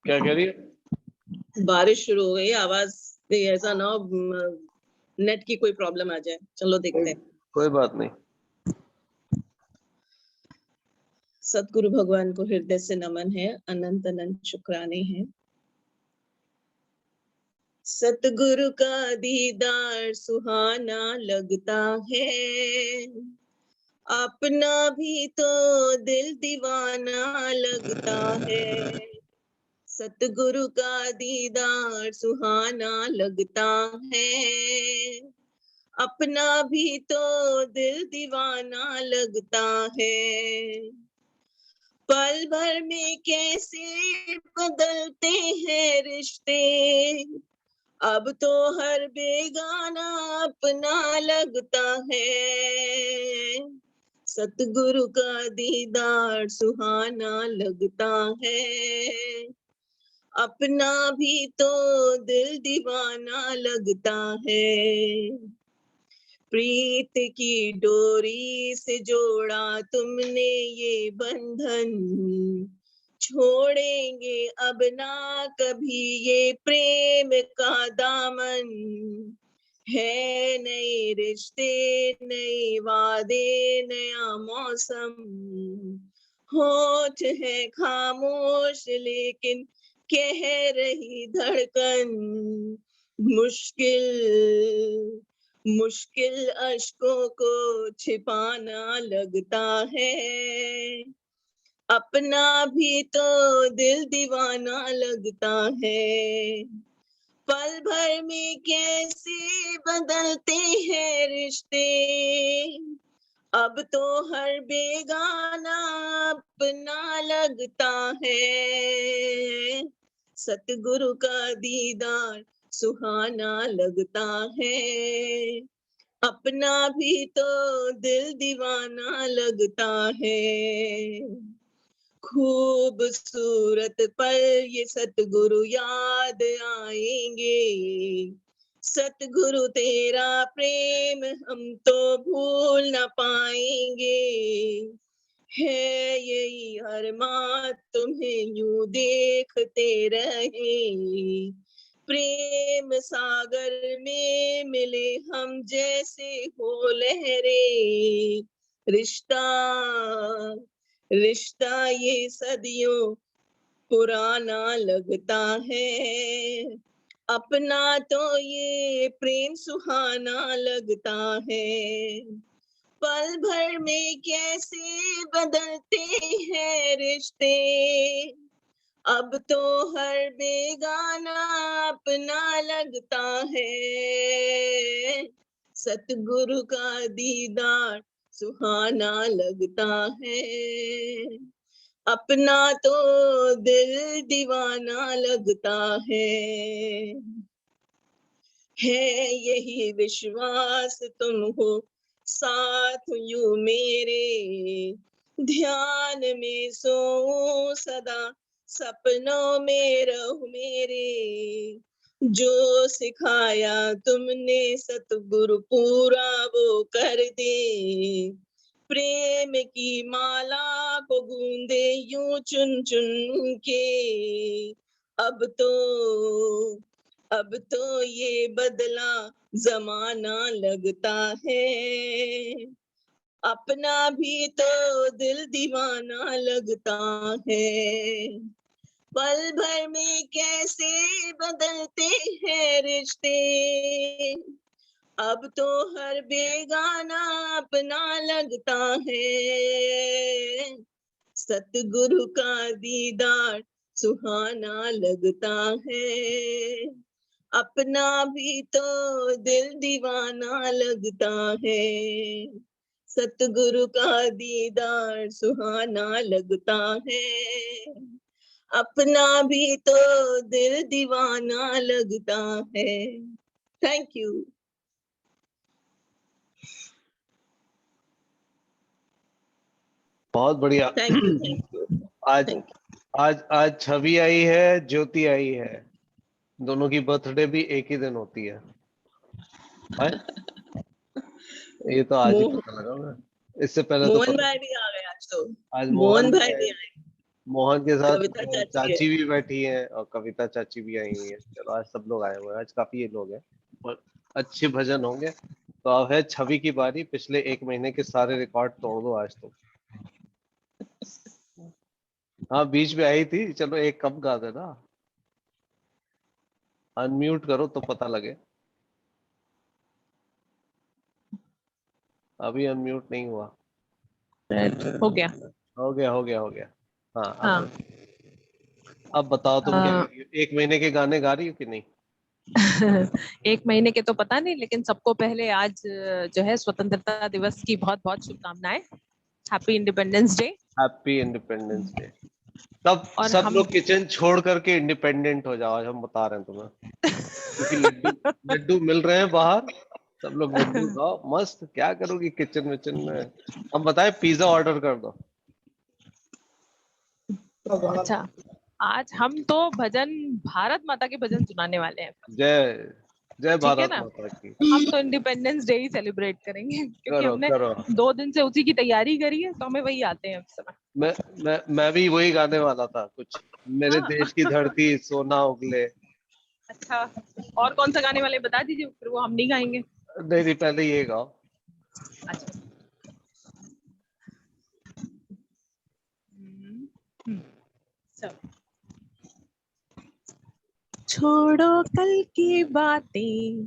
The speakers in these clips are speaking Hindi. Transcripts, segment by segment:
क्या कह रही है? बारिश शुरू हो गई, आवाज ऐसा ना हो नेट की कोई प्रॉब्लम आ जाए। चलो देखते हैं। कोई बात नहीं। सतगुरु भगवान को हृदय से नमन है, अनंत अनंत शुक्राने हैं। सतगुरु का दीदार सुहाना लगता है, अपना भी तो दिल दीवाना लगता है। सतगुरु का दीदार सुहाना लगता है, अपना भी तो दिल दीवाना लगता है। पल भर में कैसे बदलते हैं रिश्ते, अब तो हर बेगाना अपना लगता है। सतगुरु का दीदार सुहाना लगता है, अपना भी तो दिल दीवाना लगता है। प्रीत की डोरी से जोड़ा तुमने ये बंधन, छोड़ेंगे अब ना कभी ये प्रेम का दामन। है नए रिश्ते नए वादे नया मौसम, होठ है खामोश लेकिन कह रही धड़कन। मुश्किल अश्कों को छिपाना लगता है, अपना भी तो दिल दीवाना लगता है। पल भर में कैसे बदलते हैं रिश्ते, अब तो हर बेगाना अपना लगता है। सतगुरु का दीदार सुहाना लगता है, अपना भी तो दिल दीवाना लगता है। खूबसूरत पल ये सतगुरु याद आएंगे, सतगुरु तेरा प्रेम हम तो भूल न पाएंगे। है यही अरमां तुम्हें यूं देखते रहे, प्रेम सागर में मिले हम जैसे हो लहरें। रिश्ता ये सदियों पुराना लगता है, अपना तो ये प्रेम सुहाना लगता है। पल भर में कैसे बदलते हैं रिश्ते, अब तो हर बेगाना अपना लगता है। सतगुरु का दीदार सुहाना लगता है, अपना तो दिल दीवाना लगता है। यही विश्वास तुम हो साथ यूं मेरे, ध्यान में सो सदा सपनों में रहो मेरे। जो सिखाया तुमने सतगुरु पूरा वो कर दे, प्रेम की माला को गूंदे यूं चुन चुन के। अब तो ये बदला जमाना लगता है, अपना भी तो दिल दीवाना लगता है। पल भर में कैसे बदलते हैं रिश्ते, अब तो हर बेगाना अपना लगता है। सतगुरु का दीदार सुहाना लगता है, अपना भी तो दिल दीवाना लगता है। सतगुरु का दीदार सुहाना लगता है, अपना भी तो दिल दीवाना लगता है। Thank you. बहुत बढ़िया। Thank you. आज छवि आई है, ज्योति आई है, दोनों की बर्थडे भी एक ही दिन होती है। ये तो आज ही पता लगा मैं, इससे पहले तो मोहन पता। भाई भी आ गए आज तो। आज मोहन भाई भी आए। मोहन के साथ कविता चाची है। चाची भी बैठी है और कविता चाची भी आई हुई है। चलो आज सब लोग आए हुए हैं, आज काफी ये लोग हैं और अच्छे भजन होंगे। तो अब है छवि की बारी, पिछले एक महीने के सारे रिकॉर्ड तोड़ दो आज तो। हाँ बीच में आई थी, चलो एक कम गा देना। अनम्यूट करो तो पता लगे। अभी अनम्यूट नहीं हुआ। हो गया। हो गया हो गया हो गया। हाँ हाँ। अब बताओ तुम क्या अ, कर रही हो? एक महीने के गाने गा रही हो कि नहीं? एक महीने के तो पता नहीं, लेकिन सबको पहले आज जो है स्वतंत्रता दिवस की बहुत बहुत शुभकामनाएं। Happy independence day. Happy independence day. सब और सब हम लोग किचन छोड़ करके इंडिपेंडेंट हो जाओ, आज हम बता रहे हैं तुम्हें। क्योंकि लड्डू लड्डू मिल रहे हैं बाहर। सब लोग लड्डू खाओ मस्त। क्या करोगी किचन विचन में? हम बताए पिज्जा ऑर्डर कर दो। अच्छा, आज हम तो भजन, भारत माता के भजन सुनाने वाले हैं। जय जय ठीक है भारत ना। माता की। हम तो इंडिपेंडेंस डे ही सेलिब्रेट करेंगे, क्योंकि करो हमने करो। 2 दिन से उसी की तैयारी करी है, तो हमें वही आते हैं इस समय। मैं भी वही गाने वाला था कुछ। मेरे हाँ। देश की धरती सोना उगले। अच्छा, और कौन सा गाने वाले बता दीजिए, फिर वो हम नहीं गाएंगे। नहीं नहीं, पहले ये गाओ। अच्छा। हम्म, हम्म, सब छोड़ो कल की बातें,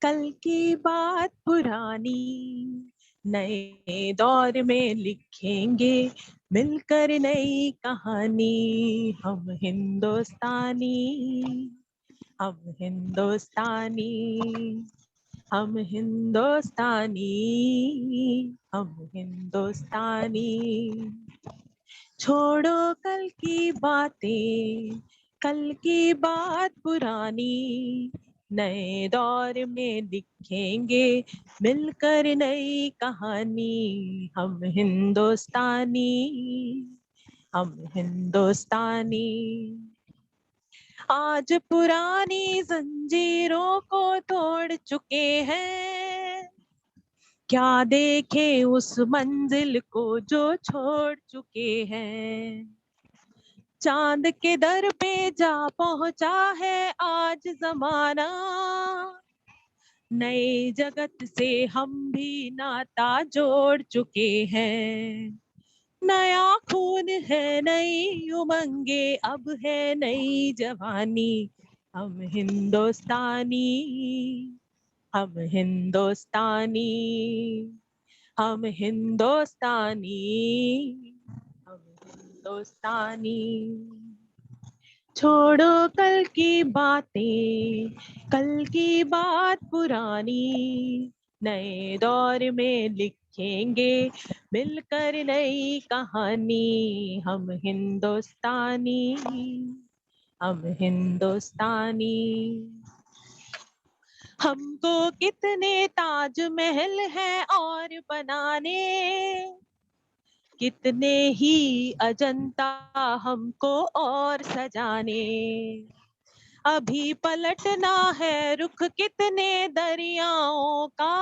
कल की बात पुरानी, नए दौर में लिखेंगे मिलकर नई कहानी। हम हिंदुस्तानी, हम हिंदुस्तानी, हम हिंदुस्तानी, हम हिंदुस्तानी। छोड़ो कल की बातें, कल की बात पुरानी, नए दौर में लिखेंगे मिलकर नई कहानी। हम हिंदुस्तानी, हम हिंदुस्तानी। आज पुरानी जंजीरों को तोड़ चुके हैं, क्या देखे उस मंजिल को जो छोड़ चुके हैं। चांद के दर पे जा पहुंचा है आज जमाना, नए जगत से हम भी नाता जोड़ चुके हैं। नया खून है, नई उमंगे, अब है नई जवानी। हम हिंदुस्तानी, हम हिंदुस्तानी, हम हिंदुस्तानी, हम हिंदुस्तानी। छोड़ो कल की बातें, कल की बात पुरानी, नए दौर में लिखेंगे मिलकर नई कहानी। हम हिंदुस्तानी, हम हिंदुस्तानी। हमको कितने ताजमहल हैं और बनाने, कितने ही अजंता हमको और सजाने। अभी पलटना है रुख कितने दरियाओं का,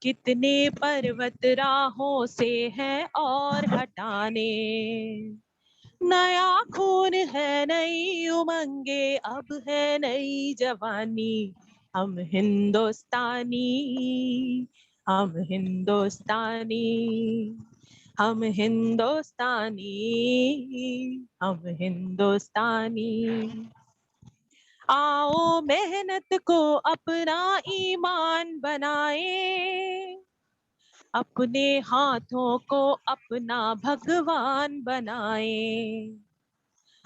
कितने पर्वत राहों से हैं और हटाने। नया खून है, नई उमंगे, अब है नई जवानी। हम हिंदुस्तानी, हम हिंदुस्तानी, हम हिंदुस्तानी, हम हिंदुस्तानी। आओ मेहनत को अपना ईमान बनाए, अपने हाथों को अपना भगवान बनाए।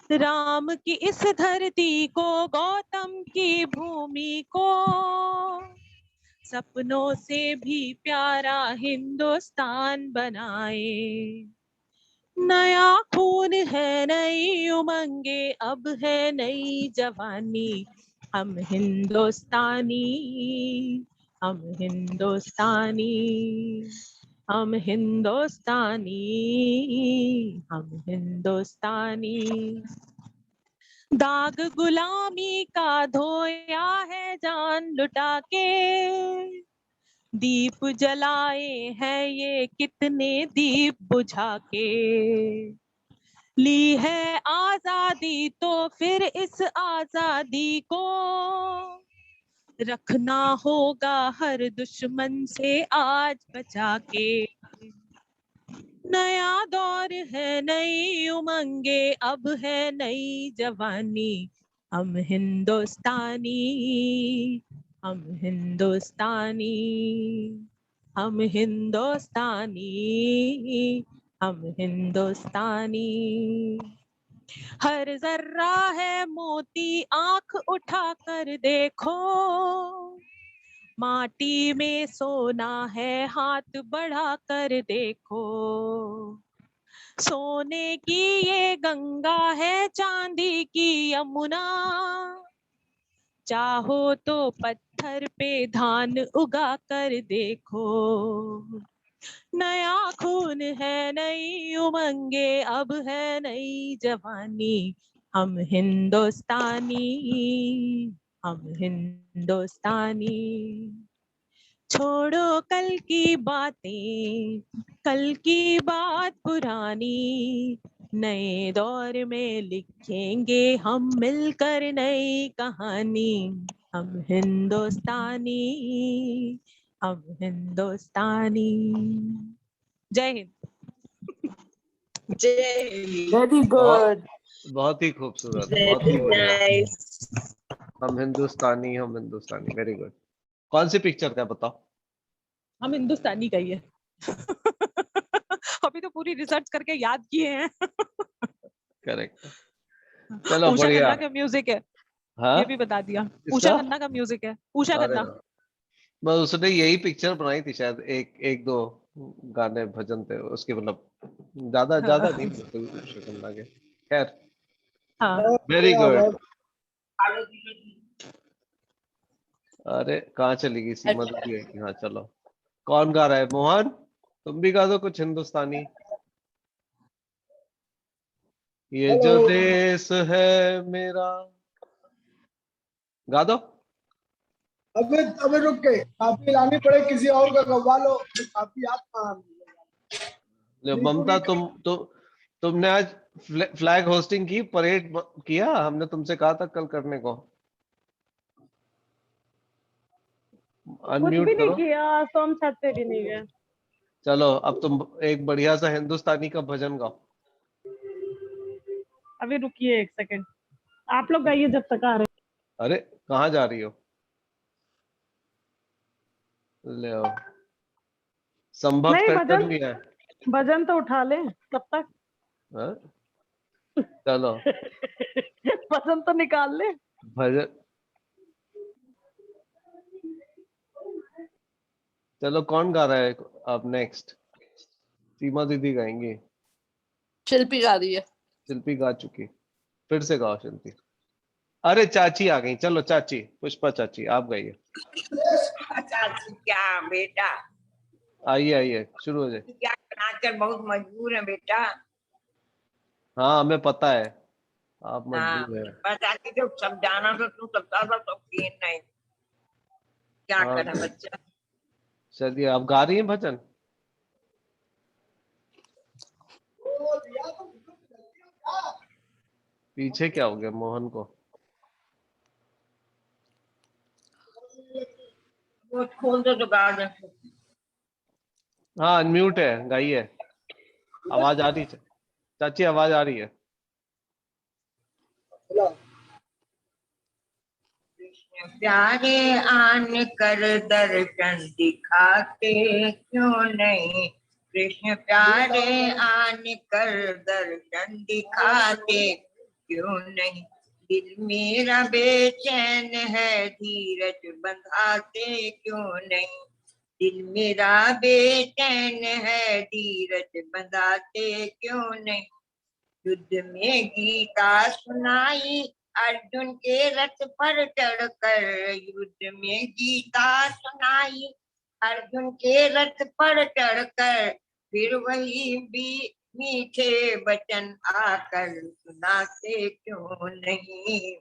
राम की इस धरती को, गौतम की भूमि को, सपनों से भी प्यारा हिंदुस्तान बनाए। नया खून है, नई उमंगे, अब है नई जवानी। हम हिंदुस्तानी, हम हिंदुस्तानी, हम हिंदुस्तानी, हम हिंदुस्तानी। दाग गुलामी का धोया है जान लुटा के, दीप जलाए हैं ये कितने दीप बुझा के। ली है आजादी तो फिर इस आजादी को रखना होगा हर दुश्मन से आज बचा के। नया दौर है, नई उमंगे, अब है नई जवानी। हम हिंदुस्तानी, हम हिंदुस्तानी, हम हिंदुस्तानी, हम हिंदुस्तानी। हर जर्रा है मोती, आंख उठा कर देखो। माटी में सोना है, हाथ बढ़ा कर देखो। सोने की ये गंगा है, चांदी की यमुना। चाहो तो पत्थर पे धान उगा कर देखो। नया खून है, नई उमंगे, अब है नई जवानी। हम हिंदुस्तानी, हम हिंदुस्तानी। छोड़ो कल की बातें, कल की बात पुरानी। नए दौर में लिखेंगे हम मिलकर नई कहानी। हम हिंदुस्तानी, हम हिंदुस्तानी। जय हिंद। जय हिंद। वेरी बहुत गुड। बहुत ही खूबसूरत, बहुत ही वेरी बढ़िया। नाइस। हम हिंदुस्तानी, हम हिंदुस्तानी, वेरी गुड। कौन सी पिक्चर का बताओ? हम हिंदुस्तानी का ही है। अभी तो पूरी रिसर्च करके याद किए हैं। करेक्ट। चलो उषा बढ़िया। खन्ना का म्यूजिक है, हाँ, ये भी बता दिया। उषा किसका? खन्ना का म्यूजिक है, उषा अरे खन्ना। बस उसने यही पिक्चर बनाई थी शायद, एक एक दो गाने भजन थे उसके, मतलब ज्यादा ज्यादा नहीं बिल्कुल उषा खन्ना के। खैर, हाँ। Very good. अरे कहाँ चली गई सीमा दीदी? है कि हाँ, चलो। कौन गा रहा है? मोहन, तुम भी गा दो कुछ हिंदुस्तानी। ये जो देश है मेरा, गा दो। अबे अबे रुक के काफी लानी पड़े, किसी और का गवा लो। काफी आप ले, ममता, तुमने आज फ्लैग होस्टिंग की, परेड किया? हमने तुमसे कहा था कल करने को। कुछ अनम्यूट भी नहीं करो। किया, तो हम छत पे भी नहीं गए। चलो अब तुम एक बढ़िया सा हिंदुस्तानी का भजन गाओ। अभी रुकिए एक सेकंड, आप लोग गाइए जब तक आ रहे अरे कहाँ जा रही हो? ले आओ। हैं। संभव नहीं, टंडन भजन भी है। भजन तो उठा ले तब तक। हाँ? चलो भजन तो निकाल ले। भजन। चलो कौन गा रहा है अब नेक्स्ट? सीमा दीदी गाएंगी। शिल्पी गा रही है। शिल्पी गा चुकी, फिर से गाओ शिल्पी। अरे चाची आ गई, चलो चाची, पुष्पा चाची आप गाइए। चाची क्या बेटा, आइए आइए, शुरू हो जाए। क्या आजकल बहुत मजबूर है बेटा। हाँ हमें पता है, आप हाँ, मजबूर है। पर चाची जब सब जाना तो तू सबका सब तो खेल नहीं, क्या हाँ करे बच्चा। चलिए, आप गा रही हैं भजन? पीछे क्या हो गया मोहन को? वो खोल दो तो गा दे। हाँ अनम्यूट है, गाइए। आवाज आ रही है चाची, आवाज आ रही है। प्यारे आन कर दर्शन दिखाते क्यों नहीं, कृष्ण प्यारे आन कर दर्शन दिखाते क्यों नहीं। दिल मेरा बेचैन है धीरज बंधाते क्यों नहीं, दिल मेरा बेचैन है धीरज बंधाते क्यों नहीं। युद्ध में गीता सुनाई अर्जुन के रथ पर चढ़कर, युद्ध में गीता सुनाई अर्जुन के रथ पर चढ़कर, फिर वही भी मीठे वचन आकर सुनाते क्यों नहीं,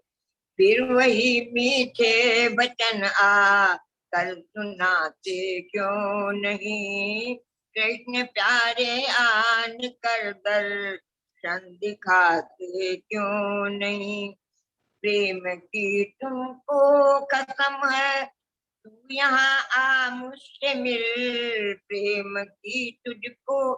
फिर वही मीठे वचन आकर सुनाते क्यों नहीं। कृष्ण प्यारे आन कर दर दर्शन दिखाते क्यों नहीं। प्रेम की तुमको कसम है, तू यहाँ आ मुझसे मिल। प्रेम की तुझको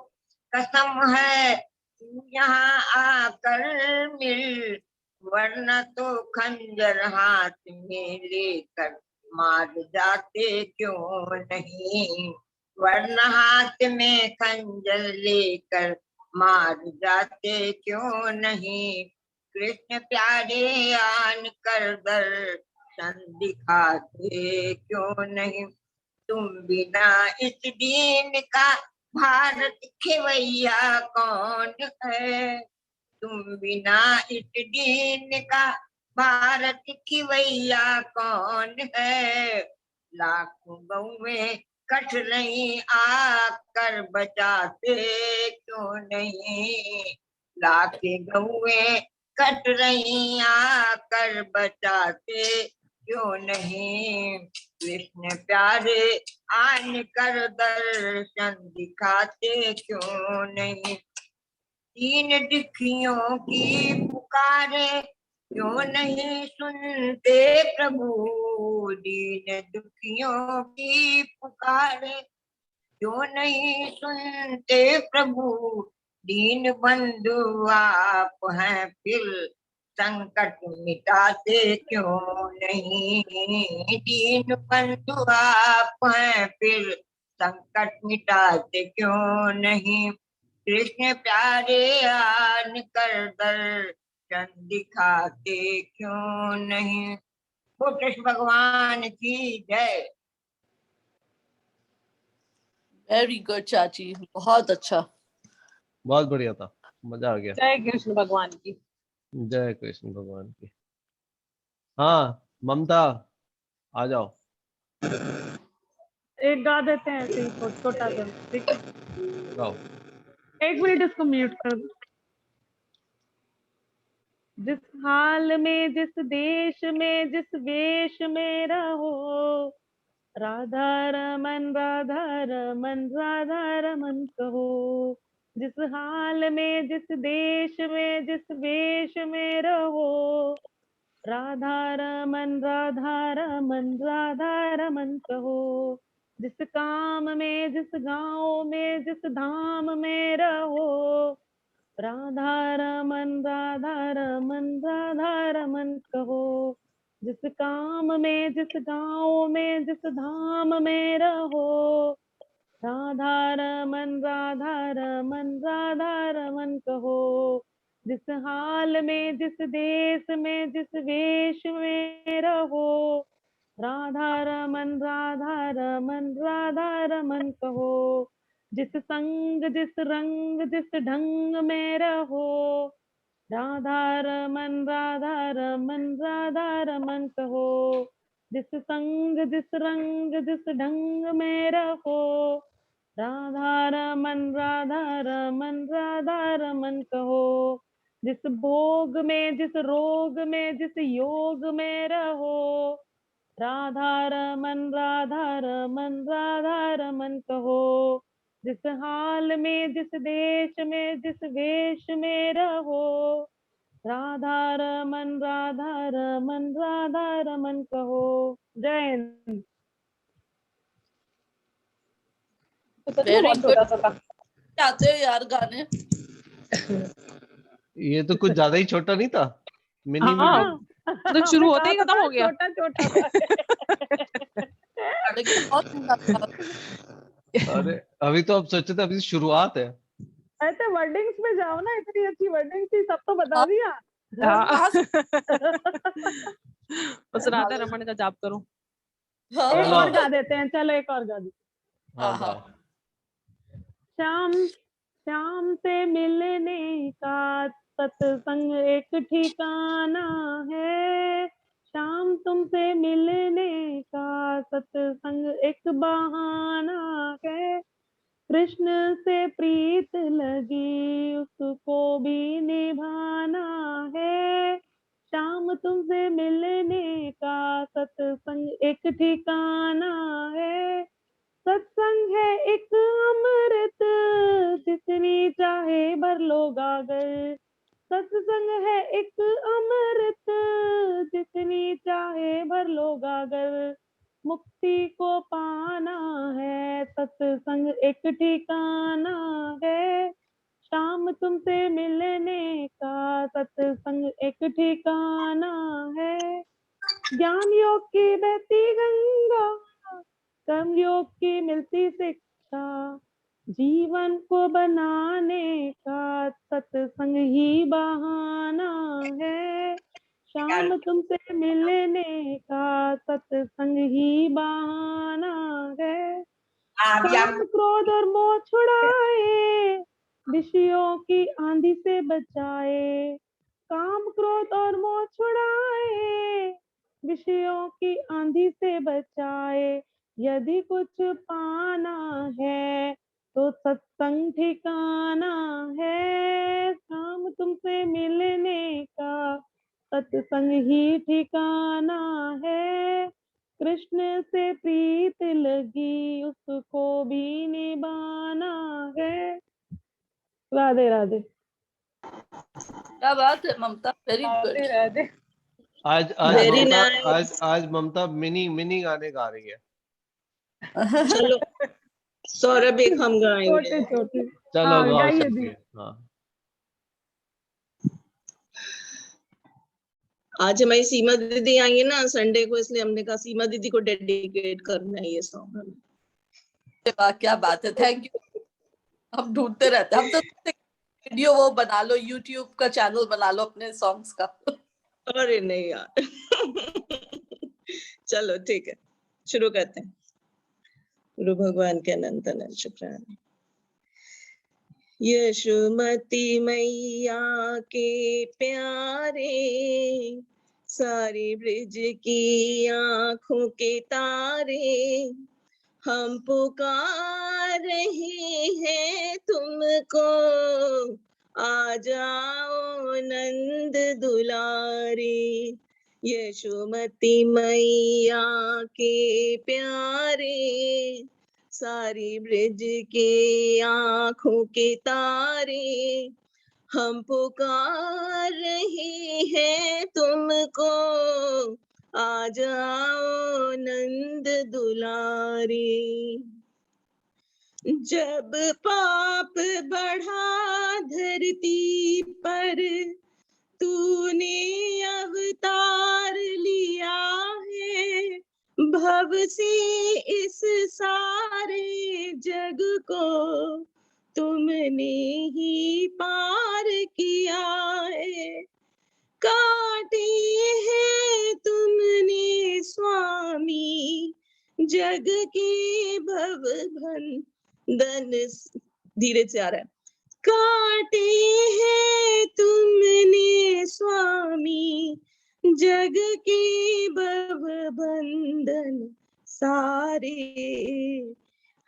कसम है, तू यहाँ आकर मिल। वरना तो खंजर हाथ में लेकर मार जाते क्यों नहीं। वरना हाथ में खंजर लेकर मार जाते क्यों नहीं। कृष्ण प्यारे आन कर दर्शन दिखाते क्यों नहीं। तुम बिना इस दीन का भारत खेवैया कौन है। तुम बिना इस दीन का भारत खिवैया कौन है। लाखों गौवें कट रही आकर बचाते क्यों नहीं। लाखें गौवें कट रही आकर बचाते क्यों नहीं। कृष्ण प्यारे आन कर दर्शन दिखाते क्यों नहीं। दीन दुखियों की पुकारे क्यों नहीं सुनते प्रभु। दीन दुखियों की पुकारे क्यों नहीं सुनते प्रभु। दीन बंधु आप हैं फिर संकट मिटाते क्यों नहीं। दीन बंधु आप हैं फिर संकट मिटाते क्यों नहीं। कृष्ण प्यारे आन कर दर्शन दिखाते क्यों नहीं। वो कृष्ण भगवान की जय। वेरी गुड चाची, बहुत अच्छा। बहुत बढ़िया था, मजा आ गया। जय कृष्ण भगवान की। जय कृष्ण भगवान की। हाँ ममता आ जाओ। एक गा देते हैं ऐसे ही छोटा सा, ठीक है? गाओ। 1 मिनट इसको म्यूट कर दो। जिस हाल में, जिस देश में, जिस वेश में रहो, राधा रमन राधा रमन राधा रमन कहो। जिस हाल में, जिस देश में, जिस वेश में रहो, राधा रमन राधा रमन राधा रमन कहो। जिस काम में, जिस गांव में, जिस धाम में रहो, राधा रमन राधा रमन कहो। जिस काम में, जिस गांव में, जिस धाम में रहो, राधा रमन राधा रमन कहो। जिस हाल में, जिस देश में, जिस वेश में रहो, राधा रमन राधा रमन कहो। जिस संग, जिस रंग, जिस ढंग में रहो, राधा रमन राधा रमन कहो। जिस संग, जिस रंग, जिस ढंग में रहो, राधा रमन राधा रमन कहो। जिस भोग में, जिस रोग में, जिस योग में रहो, राधा रमन राधा रमन कहो। जिस हाल में, जिस देश में, जिस वेश में रहो, राधा रमन राधा रमन कहो। जय हिंद। तो सच में वेरी बहुत गुड। छोटा सा था। आते हो यार गाने। ये तो कुछ ज्यादा ही छोटा नहीं था, मिनी हाँ, मिनी। तो शुरू होते ही खत्म हो गया। छोटा छोटा था। लेकिन बहुत अच्छा था। अरे अभी तो अब सोचे थे अभी शुरुआत है। ऐसे वर्डिंग्स में जाओ ना, इतनी अच्छी वर्डिंग थी, सब तो बता दिया। हाँ। बस राधा हाँ। रमन का जाप करो। हाँ, एक चलो। और गा देते हैं, चलो एक और गा देते हाँ हाँ, गाओ। श्याम श्याम से मिलने का सत्संग एक ठिकाना है। शाम तुमसे मिलने का सत्संग एक बहाना है। कृष्ण से प्रीत लगी उसको भी निभाना है। शाम तुमसे मिलने का सत्संग एक ठिकाना है। सत्संग है एक अमृत, जितनी चाहे भर लो गागर सागर। सत्संग है एक अमृत, जितनी चाहे भर लो गागर। मुक्ति को पाना है, सत्संग एक ठिकाना है। शाम तुमसे मिलने का, सत्संग एक ठिकाना है। ज्ञान योग की बहती गंगा, कर्म योग की मिलती शिक्षा। जीवन को बनाने का सत्संग ही बहाना है। शाम तुमसे मिलने का सत्संग ही बहाना है। काम क्रोध और मोह छुड़ाए, विषयों की आंधी से बचाए। काम क्रोध और मोह छुड़ाए, विषयों की आंधी से बचाए। यदि कुछ पाना है तो सत्संग ठिकाना है। शाम तुमसे मिलने का सत्संग ही ठिकाना है। कृष्ण से प्रीत लगी, उसको भी निभाना है। राधे राधे। क्या बात है ममता, वेरी गुड। राधे राधे। आज Very ममता nice. आज ममता मिनी गाने गा रही है। चलो सौरभ एक हम गाएंगे। छोटे छोटे। चलो हाँ, गाओ गाइए सबके। दी। हाँ आज हमारी सीमा दीदी आई है ना संडे को, इसलिए हमने कहा सीमा दीदी को डेडिकेट करना है ये सॉन्ग हमें। वाह क्या बात है, थैंक यू। हम ढूंढते रहते हैं, हम तो वीडियो वो बना लो, यूट्यूब का चैनल बना लो अपने सॉन्ग्स का। अरे नहीं यार। चलो ठीक है, शुरू करते हैं। गुरु भगवान के अनंत अनंत शुक्राने। यशोमती मैया के प्यारे, सारी ब्रिज की आंखों के तारे, हम पुकार रहे हैं तुमको, आ जाओ नंद दुलारे। यशोमती मैया के प्यारे, सारी ब्रिज के आंखों के तारे, हम पुकार रहे हैं तुमको, आ जाओ नंद दुलारे। जब पाप बढ़ा धरती पर, तूने अवतार लिया है, भव से इस सारे जग को तुमने ही पार किया है। काटे हैं तुमने स्वामी जग के भव बंधन। धीरे से आ रहा है। काटे हैं तुमने स्वामी जग के भव बंधन सारे,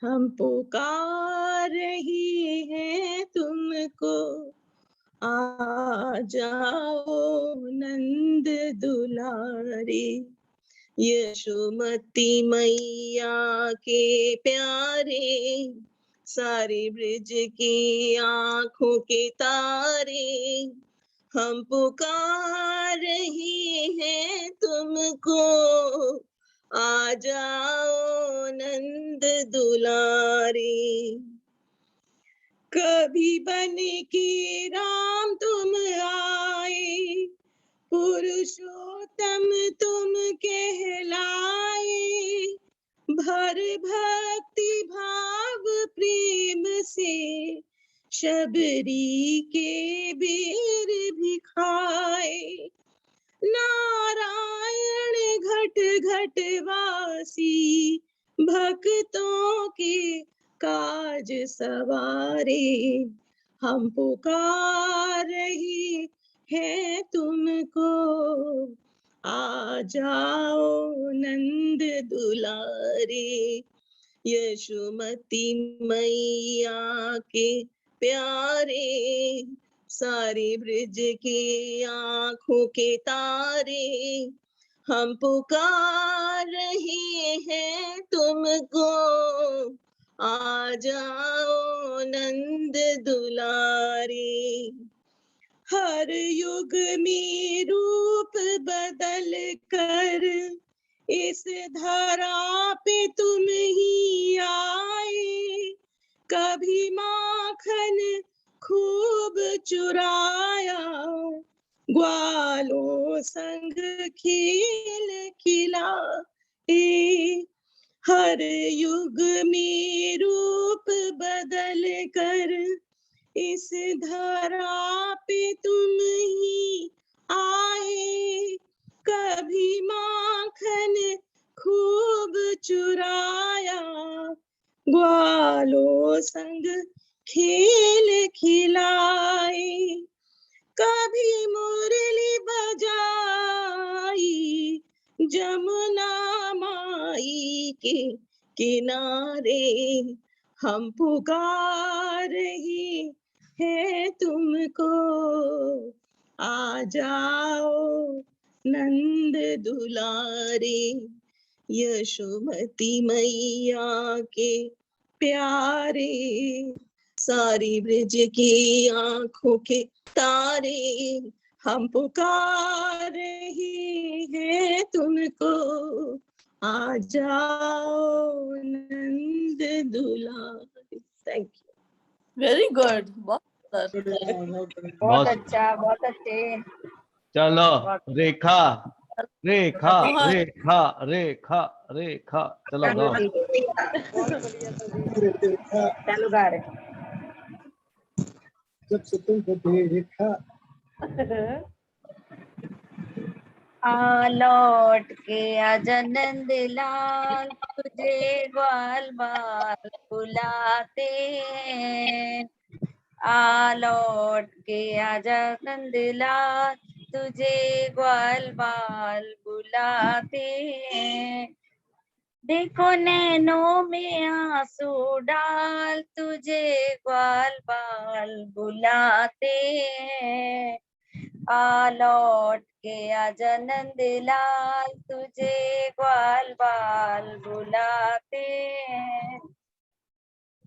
हम पुकार रहे हैं तुमको, आ जाओ नंद दुलारे। यशोमती मैया के प्यारे, सारी ब्रिज की आंखों के तारे, हम पुकार रहे हैं तुमको, आ जाओ नंद दुलारे। कभी बन के राम तुम आए, पुरुषोत्तम तुम कहलाए, भर भक्ति भाव प्रेम से शबरी के बेर भी खाए। नारायण घट घट वासी, भक्तों के काज सवारे, हम पुकार रहे हैं तुमको, आ जाओ नंद दुलारे। यशोमती मैया के प्यारे, सारी ब्रिज की आंखों के तारे, हम पुकार रहे हैं तुमको, आ जाओ नंद दुलारे। हर युग में रूप बदल कर इस धरा पे तुम ही आए, कभी माखन खूब चुराया, ग्वालों संग खेल खिलाए। हर युग में रूप बदल कर इस धरा पे तुम ही आए, कभी माखन खूब चुराया, ग्वालों संग खेल खिलाए। कभी मुरली बजाई जमुना माई के किनारे, हम पुकार रहे हैं तुमको, आ जाओ नंद दुलारे। यशोमती मैया के प्यारे, सारी ब्रज की आंखों के तारे, हम पुकार रहे हैं तुमको, आ जाओ नंद दुलारे। Thank you. वेरी गुड, बहुत सुंदर। बहुत अच्छा, बहुत अच्छे। चलो रेखा रेखा रेखा रेखा रेखा, चलो गाओ। चालू गा रहे। जब से तुमको देखा लौट के आजा नंद लाल, तुझे ग्वाल बाल बुलाते हैं। लौट के आजा नंद लाल, तुझे ग्वाल बाल बुलाते हैं। देखो नैनों में आंसू डाल, तुझे ग्वाल बाल बुलाते हैं। लौट के आजा नंद लाल, तुझे ग्वाल बाल बुलाते हैं।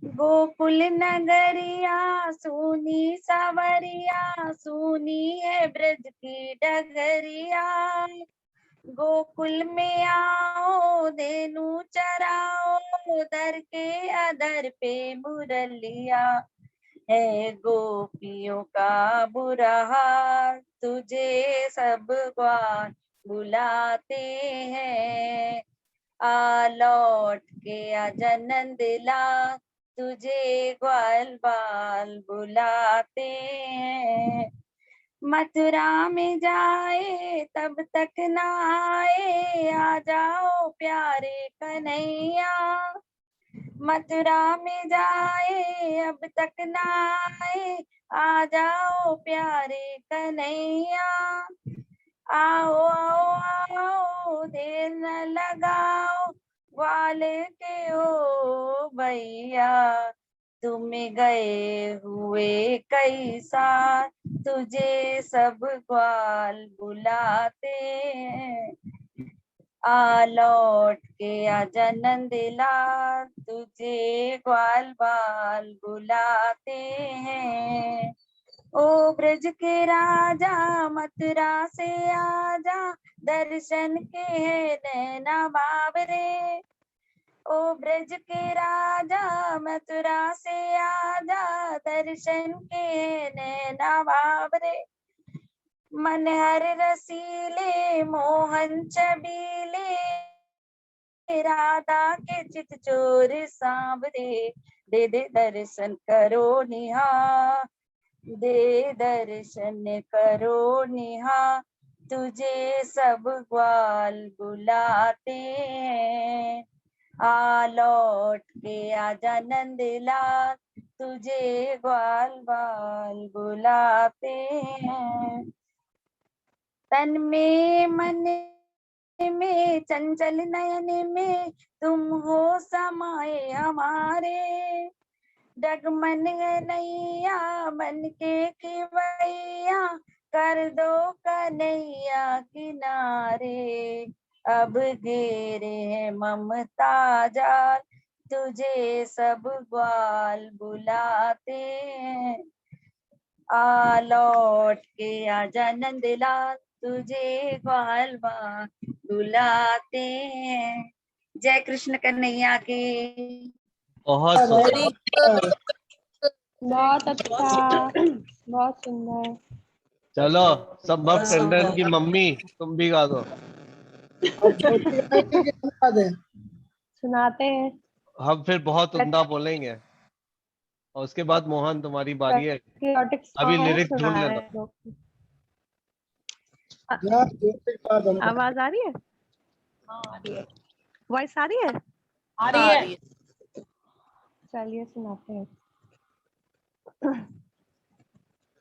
गोकुल नगरिया सुनी सावरिया, सुनी है ब्रज की डगरिया। गोकुल में आओ धेनु चराओ, दर के अदर पे मुरलिया। है गोपियों का बुरा हाल, तुझे सब ग्वाल बुलाते हैं। लौट के आजा नंद लाल, तुझे ग्वाल बाल बुलाते हैं। मथुरा में जाए तब तक न आए, आ जाओ प्यारे कन्हैया। मथुरा में जाए अब तक न आए, आ जाओ प्यारे कन्हैया। आओ आओ आओ देर न लगाओ, ग्वाल के ओ भैया। तुम गए हुए कई साल, तुझे सब ग्वाल बुलाते हैं। लौट के आजा नंद लाल, तुझे ग्वाल बाल बुलाते हैं। ओ ब्रज के राजा मथुरा से आजा, दर्शन के है नैना बाबरे। ओ ब्रज के राजा मथुरा से आजा, दर्शन के है नैना बाबरे। मनहर रसीले मोहन छबीले, राधा के चित चोर सांवरे। दे दे दर्शन करो निहार, दे दर्शन करो निहार, तुझे सब ग्वाल बुलाते हैं। लौट के आजा नंद लाल, तुझे ग्वाल बाल बुलाते हैं। तन में मन में चंचल नयन में, तुम हो समाए हमारे। डगमन नैया मन के खिवैया, कर दो कन्हैया किनारे। अब घेरे है ममता जाल, तुझे सब ग्वाल बुलाते हैं। आ लौट के आजा नंदलाल, तुझे ग्वाल बाग बुलाते हैं। जय कृष्ण कन्हैया के। बहुत very सुंदर। good. बहुत अच्छा, बहुत सुंदर। चलो संभव बहुत टंडन की सुंदर। मम्मी तुम भी गा दो। अब छोटी गाएंगे कि हम गा दें? सुनाते हैं। हम फिर बहुत उम्दा बोलेंगे और उसके बाद मोहन तुम्हारी बारी है। पैट्रियोटिक अभी सॉन्ग लिरिक सुना ढूंढ रहे लेना। हैं लोग। जहाँ ज्योति का दम का। आवाज आ रही है? वॉइस आ रही है? आ रही है। चलिए सुनाते हैं।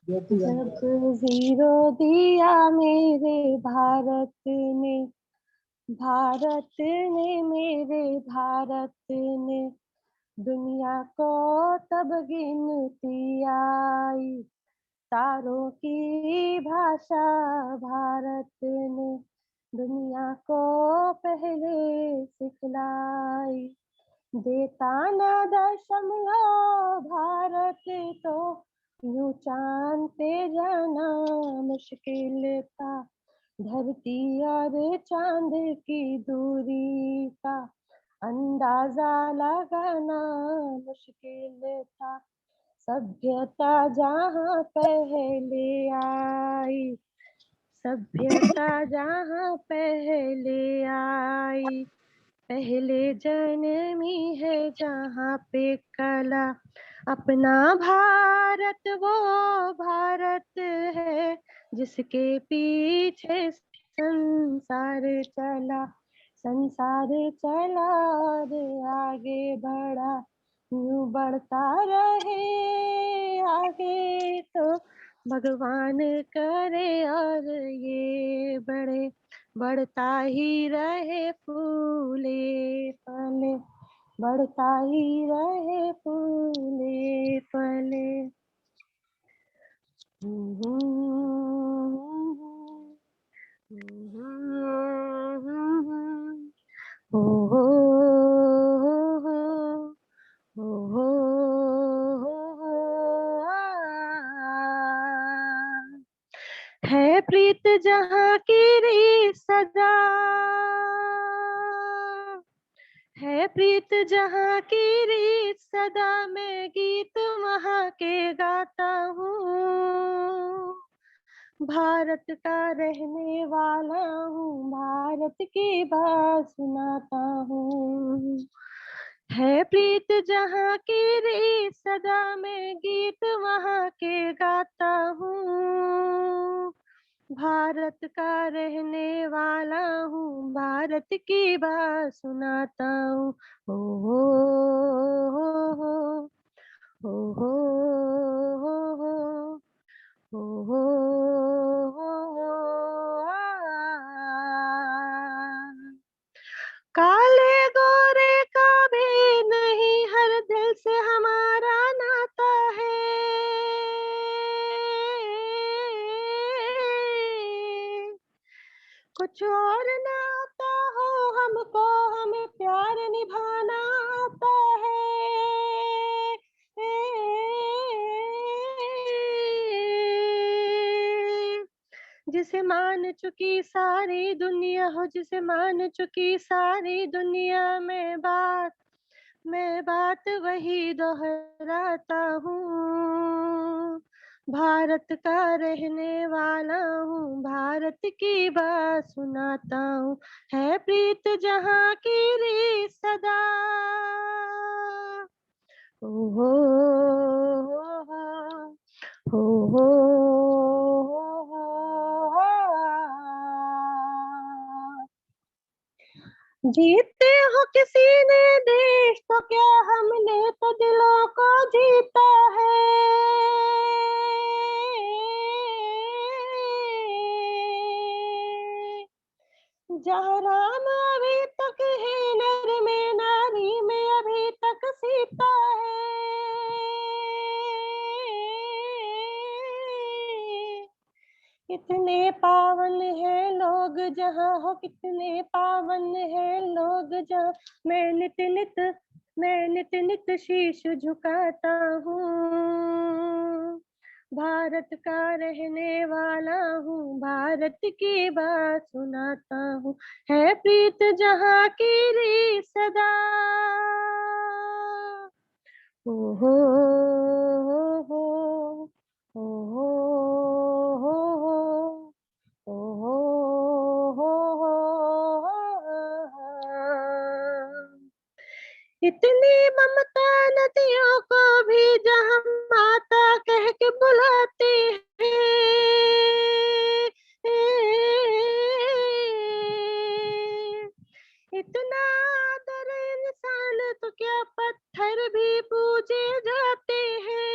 ज्योति का दम जब का। जीरो दिया मेरे भारत ने, भारत ने मेरे भारत ने, दुनिया को तब गिनती आई। तारों की भाषा भारत ने दुनिया को पहले सिखलाई। देता ना दशमलव भारत तो यूं चांद पे जाना मुश्किल था। धरती और चांद की दूरी का अंदाजा लगाना मुश्किल था। सभ्यता जहाँ पहले आई, सभ्यता जहाँ पहले आई, पहले जन्मी है जहाँ पे कला। अपना भारत वो भारत है जिसके पीछे संसार चला, संसार चला और आगे बढ़ा। यूं बढ़ता रहे आगे तो भगवान करे और ये बढ़े, बढ़ता ही रहे फूले फले, बढ़ता ही रहे फूले फले। ओ हो हो है प्रीत जहाँ की री सदा, है प्रीत जहाँ की रीत सदा, मैं गीत वहाँ के गाता हूँ। भारत का रहने वाला हूँ, भारत की बात सुनाता हूँ। है प्रीत जहाँ की रीत सदा, मैं गीत वहाँ के गाता हूँ। भारत का रहने वाला हूँ, भारत की बात सुनाता हूँ। हो हो हो हो हो हो हो काले गोरे का भी नहीं, हर दिल से हमारा नाता है। कुछ और ना आता हो हमको, हमें प्यार निभाना आता है। जिसे मान चुकी सारी दुनिया हो, जिसे मान चुकी सारी दुनिया में बात, मैं बात वही दोहराता हूँ। भारत का रहने वाला हूँ, भारत की बात सुनाता हूँ। है प्रीत जहाँ की रीत सदा। हो हो हो हो जीतते हो किसी ने देश तो क्या, हमने तो दिलों को जीता है। जहाँ राम अभी तक है, नर में नारी में अभी तक सीता है। कितने पावन है लोग जहाँ हो, कितने पावन है लोग जहाँ, मैं नित नित शीश झुकाता हूँ। भारत का रहने वाला हूँ, भारत की बात सुनाता हूँ। है प्रीत जहाँ की री सदा। ओ हो हो हो हो हो हो हो हो इतनी ममता नदियों को भी जहाँ माता कह के बुलाते हैं। इतना आदर इंसान तो क्या पत्थर भी पूजे जाते हैं।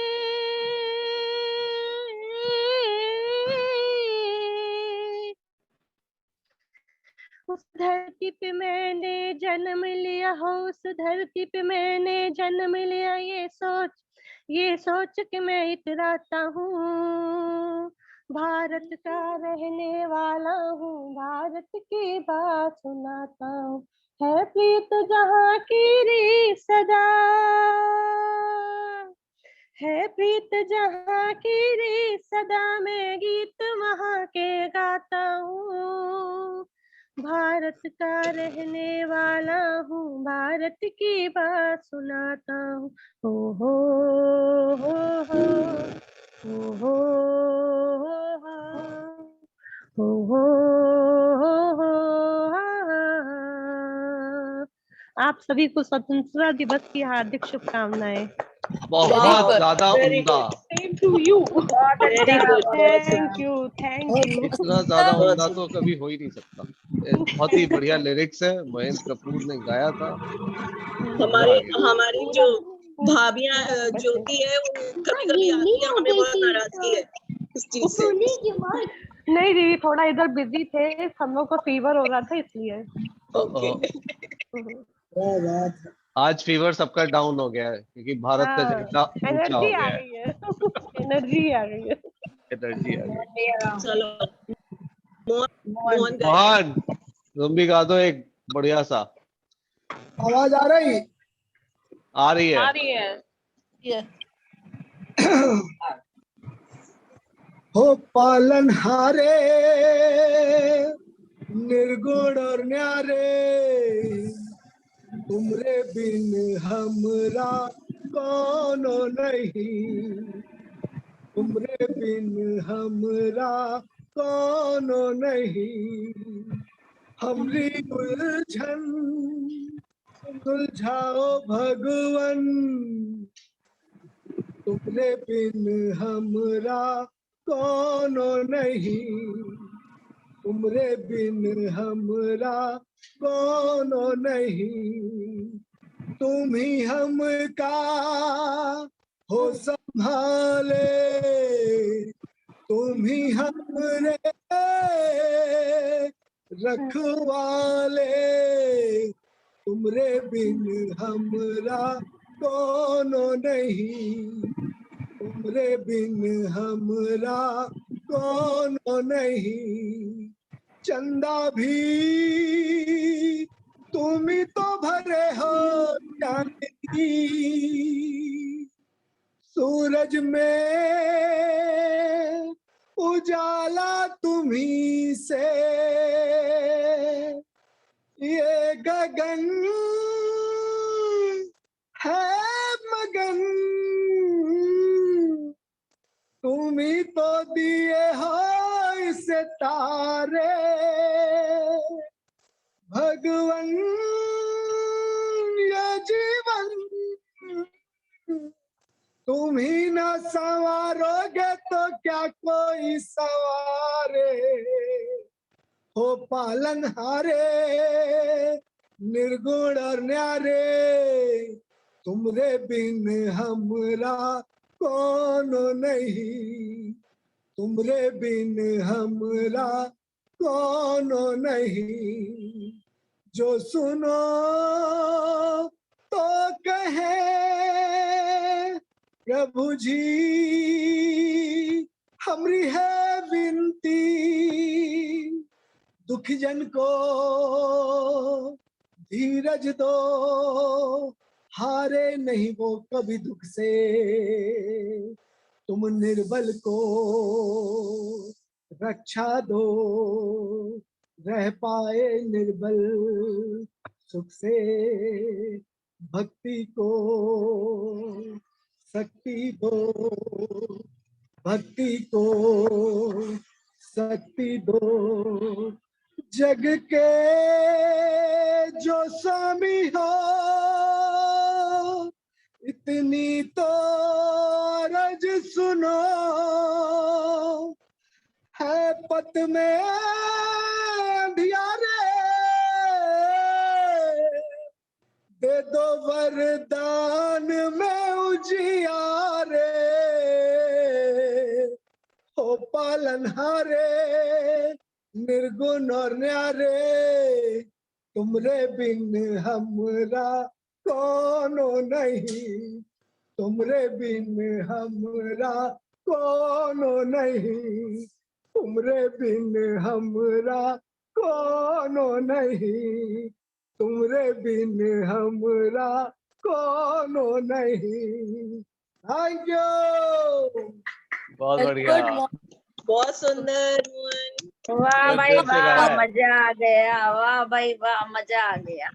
उस धरती पे मैंने जन्म लिया हो, उस धरती पे मैंने जन्म लिया, ये सोच के मैं इतराता हूँ। भारत का रहने वाला हूँ, भारत की बात सुनाता हूँ। है प्रीत जहाँ की री सदा, है प्रीत जहाँ की रे सदा, मैं गीत वहाँ के गाता हूँ। भारत का रहने वाला हूँ, भारत की बात सुनाता हूँ। हो हो हो हो हो हो हो हो हो हो। आप सभी को स्वतंत्रता दिवस की हार्दिक शुभकामनाएं। बहुत ज्यादा वेरी उम्दा, good, same to you. Very good, thank you, thank you. इतना ज्यादा बहुत उम्दा तो सुंदर। कभी हो ही नहीं सकता। ये बहुत ही बढ़िया लिरिक्स है, महेंद्र कपूर ने गाया था, मजा आ हमारी गया। हमारी जो भाभियां ज्योति है, वो कभी कभी आती है, हमें बहुत नाराजगी है इस चीज से। नहीं दीदी, थोड़ा इधर बिजी थे, हम लोग को फीवर हो रहा था इसलिए। ओके, क्या बात है। आज फीवर सबका डाउन हो गया है क्योंकि भारत का हाँ, झंडा ऊंचा एनर्जी हो आ गया है। गई है। एनर्जी आ गई है। एनर्जी आ गई। चलो मोहन गाएगा। मोहन, तुम भी गा दो एक बढ़िया सा। आवाज आ रही? आ रही है। आ रही है। ये हो पालन हारे, निर्गुण और न्यारे, तुमरे बिन हमरा कोनो नहीं, तुमरे बिन हमरा कोनो नहीं। हमरी उलझन सुलझाओ भगवन, तुमरे बिन हमरा कोनो नहीं, तुमरे बिन हमरा कोनो नहीं। तुम ही हमका हो संभाले, तुम ही हमरे रखवाले, तुमरे बिन हमरा कोनो नहीं, तुमरे बिन हमरा कोनो नहीं। चंदा भी तुम ही तो भरे हो चांदनी, सूरज में उजाला तुम्ही से, ये गगन है मगन, तुम ही तो दिए हो इसे तारे, भगवन ये जीवन तुम ही न संवारोगे तो क्या कोई संवारे। हो पालनहारे, निर्गुण और न्यारे, तुमरे बिन हमरा कोनो नहीं, तुमरे बिन हमरा कोनो नहीं। जो सुनो तो कहे प्रभु जी, हमरी है विनती, दुखी जन को धीरज दो, हारे नहीं वो कभी दुख से, तुम निर्बल को रक्षा दो, रह पाए निर्बल सुख से, भक्ति को शक्ति दो, भक्ति को शक्ति दो। जग के जो स्वामी हो इतनी तो अर्ज सुनो, है पत में अंधियारे, दे दो वरदान में उजियारे, हो पालनहारे निर्गुण और न्यारे, तुमरे बिन हमरा कोनो नहीं, तुमरे बिन हमरा कोनो नहीं, तुमरे बिन हमरा कोनो नहीं, तुमरे बिन हमरा कोनो नहीं। Thank you. बहुत Very बढ़िया। good, मोहन। बहुत सुंदर मोहन। वाह भाई कैसे वाह, गाया? मजा आ गया, वाह भाई वाह, मजा आ गया।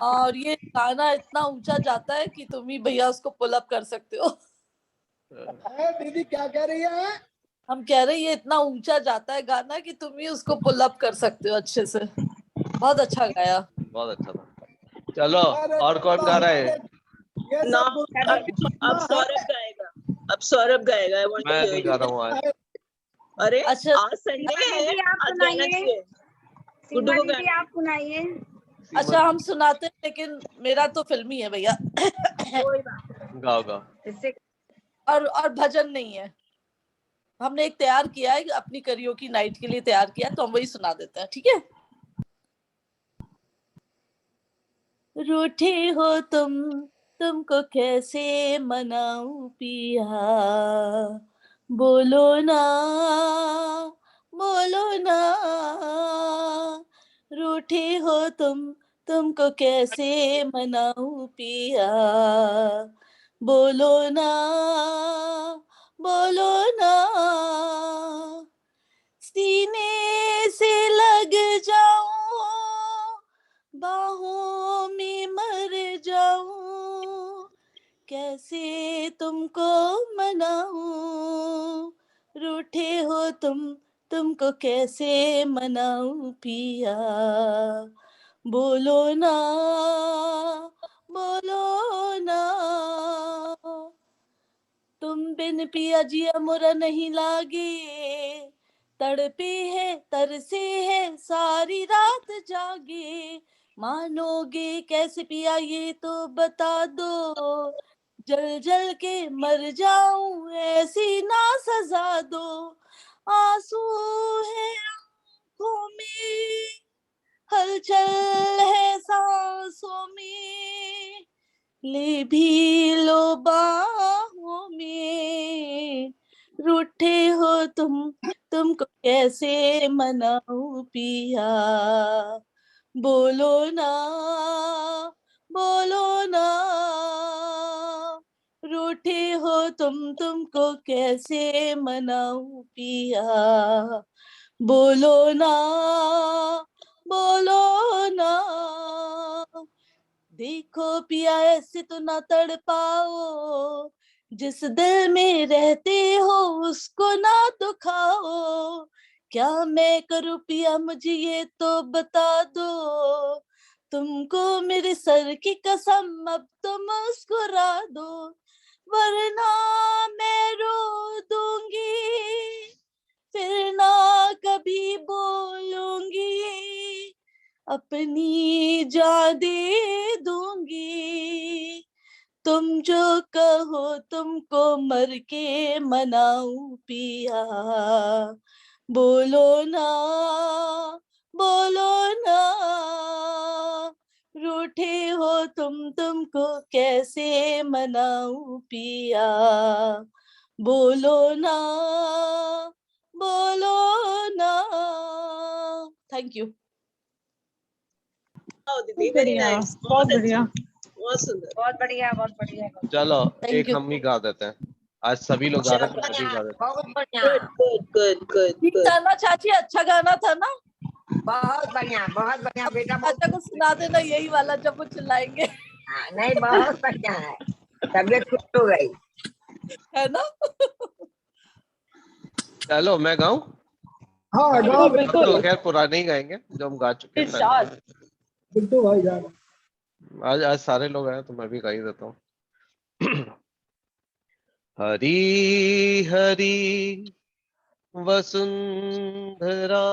और ये गाना इतना ऊंचा जाता है कि तुम ही भैया उसको पुल अप कर सकते हो। दीदी क्या कह रही है? हम कह रहे हैं ये इतना ऊंचा जाता है गाना कि तुम ही उसको पुल अप कर सकते हो अच्छे से। बहुत अच्छा गाया। बहुत अच्छा था। चलो और कौन गा रहा है? ये ना सब अब सौरभ गाएगा, अब सौरभ गाएगा। I want to मैं hear नहीं you. गा रहा हूँ आज। अरे अच्छा। आज संडे है, दीदी आप आज गाना सुनाइए, चाहिए। गुड्डू सीमा को दीदी गाना। आप सुनाइए। अच्छा हम सुनाते हैं, लेकिन मेरा तो फिल्मी है भैया। कोई बात गाओ गाओ। इससे और भजन नहीं है। हमने एक तैयार किया है अपनी करियोकी नाइट के लिए तैयार किया, तो हम वही सुना देते हैं, ठीक है? रूठे हो तुमको कैसे मनाऊं पिया, बोलो ना बोलो ना। रूठे हो तुमको कैसे मनाऊं पिया, बोलो ना बोलो ना। सीने से लग जाऊं, बाहों में मर जाऊं, कैसे तुमको मनाऊं। रूठे हो तुमको कैसे मनाऊं पिया, बोलो ना बोलो ना। तुम बिन पिया जिया मोरा नहीं लागे, तड़पे है तरसे है सारी रात जागे। मानोगे कैसे पिया ये तो बता दो, जल जल के मर जाऊं ऐसी ना सजा दो। आंसू है आंखों में, हलचल है सांसों में, ले भी लो बाहों में। रूठे हो तुमको कैसे मनाऊं पिया, बोलो ना बोलो ना। रूठे हो तुमको कैसे मनाऊं पिया, बोलो ना बोलो ना। देखो पिया ऐसे तो ना तड़ पाओ, जिस दिल में रहते हो उसको ना दुखाओ। क्या मैं करूं पिया मुझे ये तो बता दो, तुमको मेरे सर की कसम अब तो मुस्कुरा दो, वरना मैं रो दूंगी फिर ना कभी बोलूंगी, अपनी जान दे दूंगी। तुम जो कहो तुमको मर के मनाऊं पिया, बोलो ना बोलो ना। रूठे हो तुमको कैसे मनाऊं पिया, बोलो ना बोलो ना। Thank you. दीदी वेरी बढ़िया, नाइस, बहुत बढ़िया। बहुत सुंदर। बहुत बढ़िया बहुत बढ़िया। चलो Thank एक you. हम ही गा देते हैं। आज सभी लोग गा रहे हैं तो मैं भी गा देता बहुत बढ़िया, गुड था ना चाची, अच्छा गाना था ना। बहुत बढ़िया बेटा, बहुत चाचा को सुना देना यही वाला जब वो चिल्लाएंगे, हाँ, नहीं बहुत बढ़िया है, तबीयत खुश हो गई। है ना। चलो मैं गाऊं? हाँ गाओ अब बिल्कुल। तो खैर पुराने ही गाएंगे जो हम गा चुके हैं इरशाद। पहले। बिट्टू भाई जान। आज सारे लोग आए तो मैं भी गा ही देता हूँ। हरी हरी वसुंधरा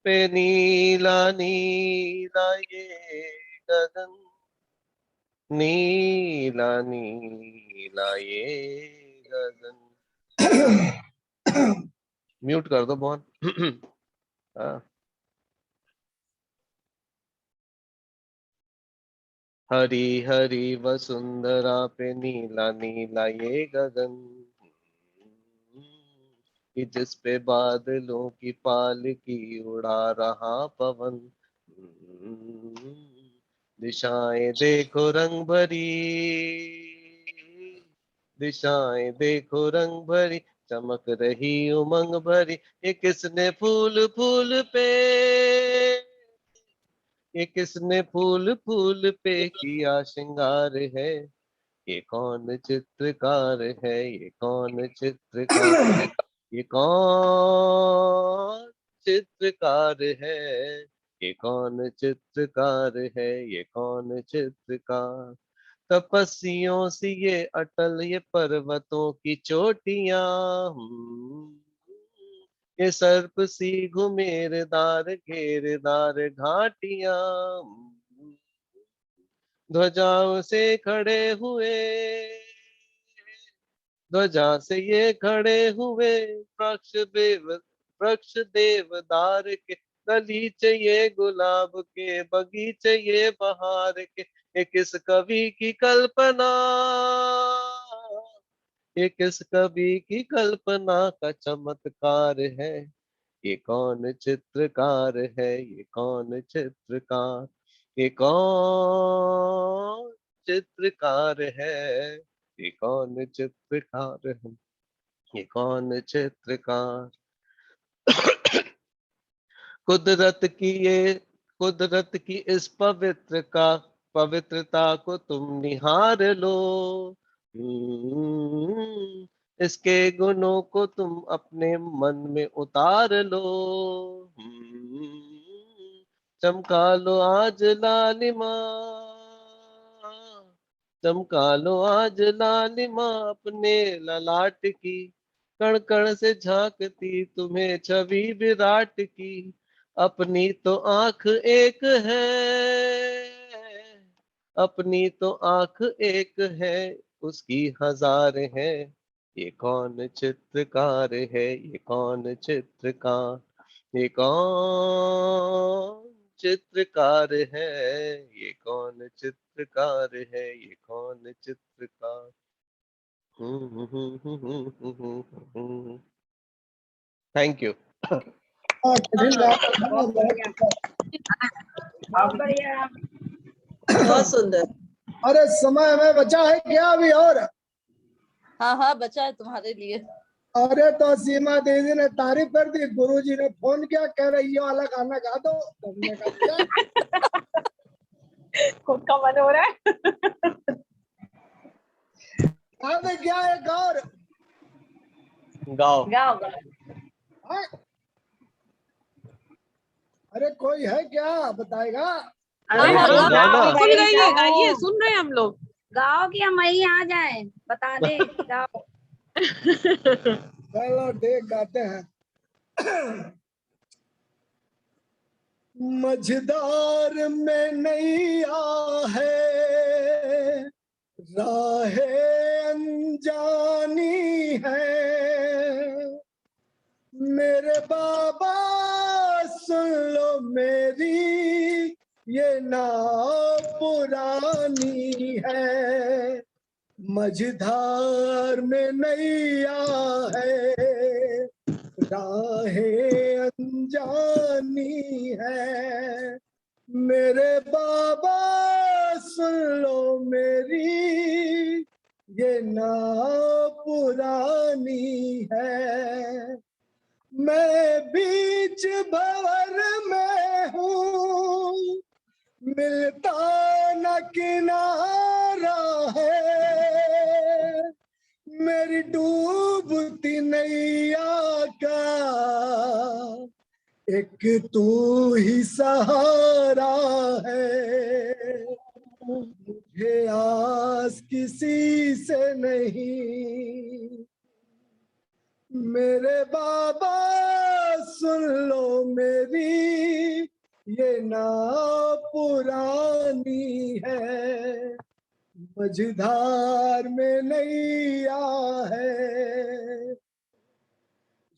पे नीला नीला ये गगन, नीला नीला ये गगन। म्यूट कर दो मोहन। हाँ। हरी हरी वसुंधरा पे नीला नीला ये गगन, कि जिस पे बादलों की पालकी उड़ा रहा पवन। दिशाएं देखो रंग भरी, दिशाएं देखो रंग भरी, चमक रही उमंग भरी। ये किसने फूल फूल पे, ये किसने फूल फूल पे किया श्रृंगार है। ये कौन चित्रकार है, ये कौन चित्रकार, ये कौन चित्रकार है, ये कौन चित्रकार है, ये कौन चित्रकार। तपस्वियों से ये अटल ये पर्वतों की चोटियां, ये सर्प सी घुमेरदार घेरदार घाटियां, ध्वजाओं से खड़े हुए, ध्वजा से ये खड़े हुए, वृक्ष देवदार के, गलीचे ये गुलाब के, बगीचे ये बहार के। ये किस कवि की कल्पना, ये किस कवि की कल्पना का चमत्कार है। ये कौन चित्रकार है, ये कौन चित्रकार, ये कौन चित्रकार है, ये कौन चित्रकार है, ये कौन चित्रकार। कुदरत की इस पवित्रता को तुम निहार लो। इसके गुणों को तुम अपने मन में उतार लो। चमका लो आज लालिमा, चमका लो आज लालिमा अपने ललाट की, कण कण से झांकती तुम्हें छवि विराट की। अपनी तो आंख एक है, अपनी तो आंख एक है, उसकी हजार है। ये कौन चित्रकार है, ये कौन चित्रकार, ये कौन चित्रकार है, ये कौन चित्रकार है, ये कौन चित्रकार। Thank you. हाँ, कठिन गाना था, बहुत बहुत बढ़िया, अच्छा। बहुत बढ़िया। बहुत सुंदर। अरे समय हमें बचा है क्या अभी और? हाँ हाँ बचा है तुम्हारे लिए। अरे तो सीमा दीदी ने तारीफ कर दी, गुरुजी ने फोन किया, कह रहे ये वाला गाना गा दो, तो हमने कहा क्या? खुद का मन हो रहा है। आगे क्या है गौर? गाओ। गाओ हाँ? अरे कोई है क्या बताएगा? अरे हाँ, गाओ हाँ, ना। बिल्कुल गाइए गाइए, सुन रहे हैं हम लोग। गाओ कि हम वही आ जाए, बता दे। गाओ। चलो ठीक, गाते हैं। मझधार में नैया है, राहे अनजानी है, मेरे बाबा सुन लो मेरी ये नाव पुरानी है। मझधार में नैया है, राहें अनजानी है, मेरे बाबा सुन लो मेरी ये नाव पुरानी है, मैं बीच भंवर में हूँ, मिलता न किनारा है, मेरी डूबती नैया का एक तू ही सहारा है। मुझे आस किसी से नहीं, मेरे बाबा सुन लो मेरी, ये नाव पुरानी है, मझधार में नैया है,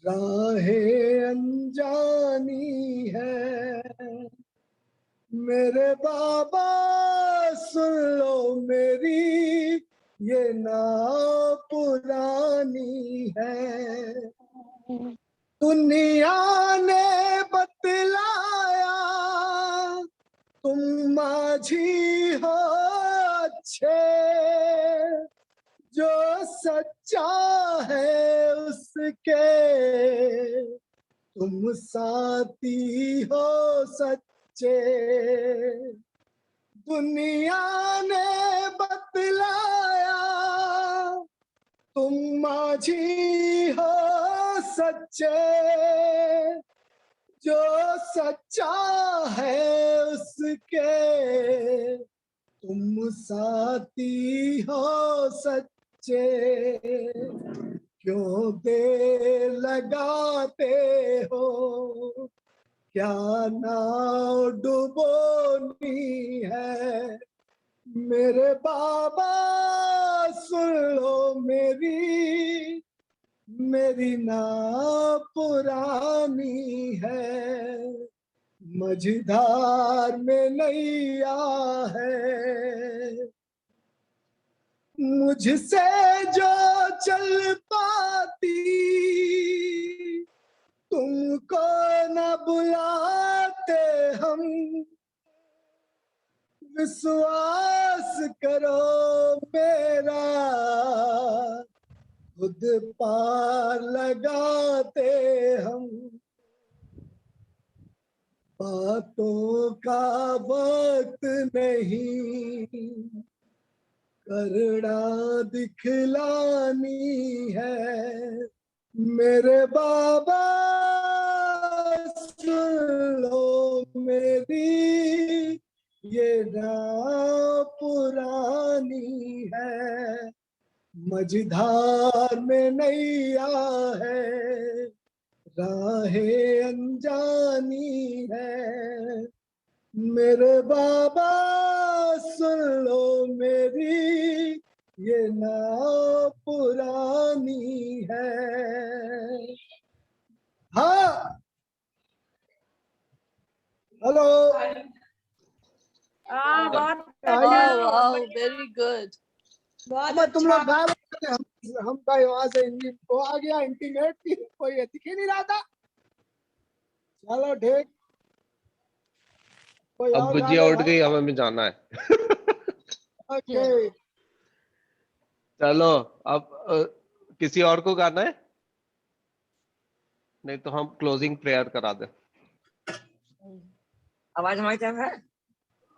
राहें अनजानी है। मेरे बाबा सुन लो मेरी, ये नाव पुरानी है। दुनिया ने बतलाया तुम माझी हो अच्छे, जो सच्चा है उसके तुम साथी हो सच्चे। दुनिया ने बतलाया तुम माझी हो सच्चे, जो सच्चा है उसके तुम साथी हो सच्चे। क्यों देर लगाते हो, क्या नाव डुबोनी है। मेरे बाबा सुन लो मेरी, मेरी नाव पुरानी है, मझधार में नैया है। मुझसे जो चल पाती तुमको न बुलाते हम, विश्वास करो मेरा खुद पार लगाते हम। बातों का वक्त नहीं, करड़ा दिखलानी है। मेरे बाबा सुन लो मेरी, ये नाव पुरानी है, मझधार में नैया है, राहें अनजानी है। मेरे बाबा सुन लो मेरी, ये नाव पुरानी है। हाँ, हेलो। हाँ बहुत वाओ वेरी गुड। बहुत तुम लोग अच्छा। गा रहे थे, हम का वहां से वो आ गया इंटीमेट की, कोई दिख ही नहीं रहा था। चलो ठीक, कोई अब और गा गुजिया दे उठ भाई। गई, हमें भी जाना है। ओके चलो अब किसी और को गाना है, नहीं तो हम क्लोजिंग प्रेयर करा दे। आवाज हमारी तरफ है।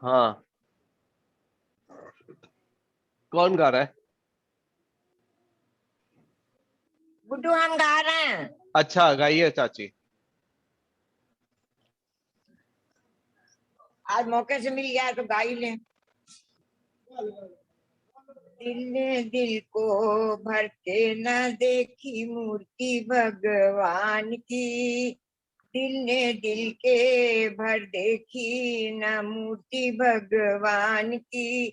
हाँ, कौन गा रहा है? गुड्डू हम गा रहे हैं। अच्छा, गाइए चाची। आज मौके से मिल गया तो गा ही ले। दिल ने दिल को भर के न देखी मूर्ति भगवान की, दिल ने दिल के भर देखी न मूर्ति भगवान की।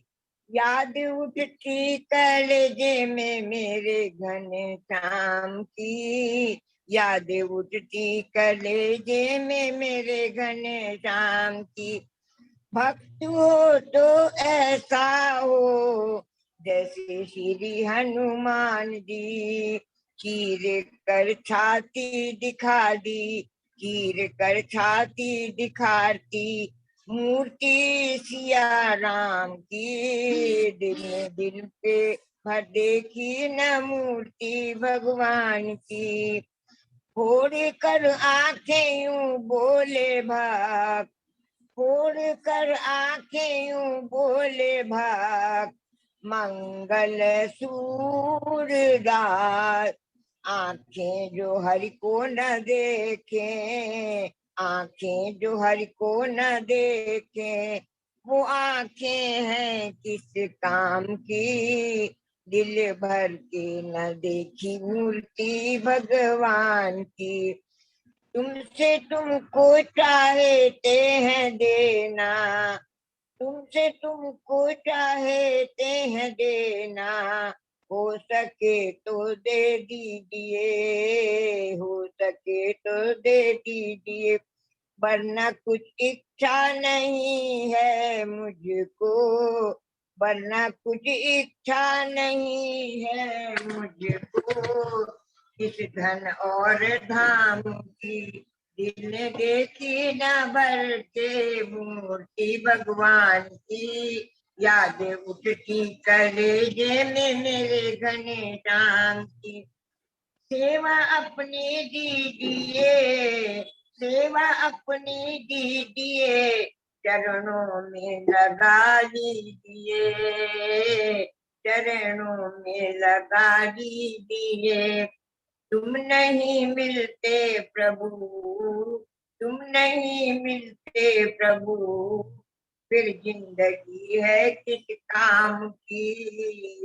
याद उठती कलेजे में मेरे घने श्याम की, याद उठती कलेजे में मेरे घने श्याम की। भक्त हो तो ऐसा हो जैसे श्री हनुमान जी, चीर कर छाती दिखा दी, चीर कर छाती दिखाती मूर्ति सिया राम की। दिल पे भर देखी न मूर्ति भगवान की। फोड़ कर आंखें यूं बोले भाग, फोड़ कर आंखें यूं बोले भाग, मंगल सूरदास। आंखें जो हरि को न देखें, आंखें जो हरि को न देखें, वो आंखें हैं किस काम की। दिल भर के न देखी मूर्ति भगवान की। तुमसे तुमको चाहते हैं देना, तुमसे तुमको चाहते हैं देना, हो सके तो दे दीजिए, हो सके तो दे दीजिए, वरना कुछ इच्छा नहीं है मुझको, वरना कुछ इच्छा नहीं है मुझको, इस धन और धाम की। दिल ने देखी न भर के मूर्ति भगवान की, याद उठती कलेजे में मेरे घने श्याम की। सेवा अपनी दीजिए, सेवा अपनी दीजिए, चरणों में लगा दीजिए, चरणों में लगा दीजिए। तुम नहीं मिलते प्रभु, तुम नहीं मिलते प्रभु, फिर जिंदगी है किस काम की,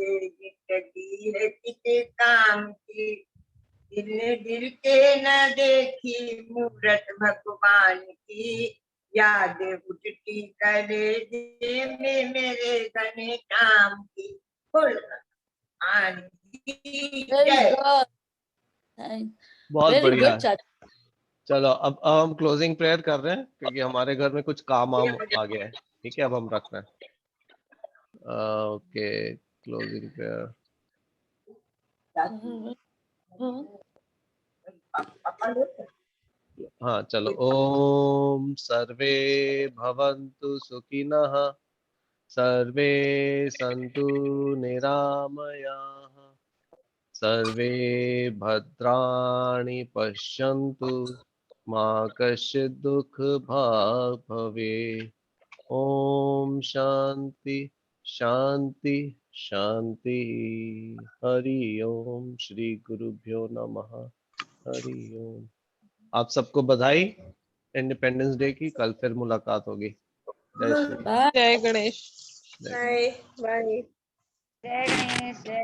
ये जिंदगी है किस काम की। दिल के न देखी मूरत भगवान की, याद उठती कलेजे में मेरे घने श्याम की। बोल वेरी जय। गुड, बहुत वेरी बढ़िया। गुड चाचा। चलो अब हम क्लोजिंग प्रेयर कर रहे हैं क्योंकि हमारे घर में कुछ काम वाम आ गया है। ठीक है, अब हम रख रहे हैं। Okay, closing prayer. हाँ चलो। ओम सर्वे भवन्तु सुखिनः, सर्वे सन्तु निरामयाः, सर्वे भद्राणि पश्यन्तु, मा कश्चित् दुःखभाग् भवेत्। ओम शांति शांति शांति। हरि ओम। श्री गुरुभ्यो नमः। हरि ओम। आप सबको बधाई इंडिपेंडेंस डे की। कल फिर मुलाकात होगी। जय श्री राम। बाय। जय गणेश। जय। Bye bye. जय गणेश, जय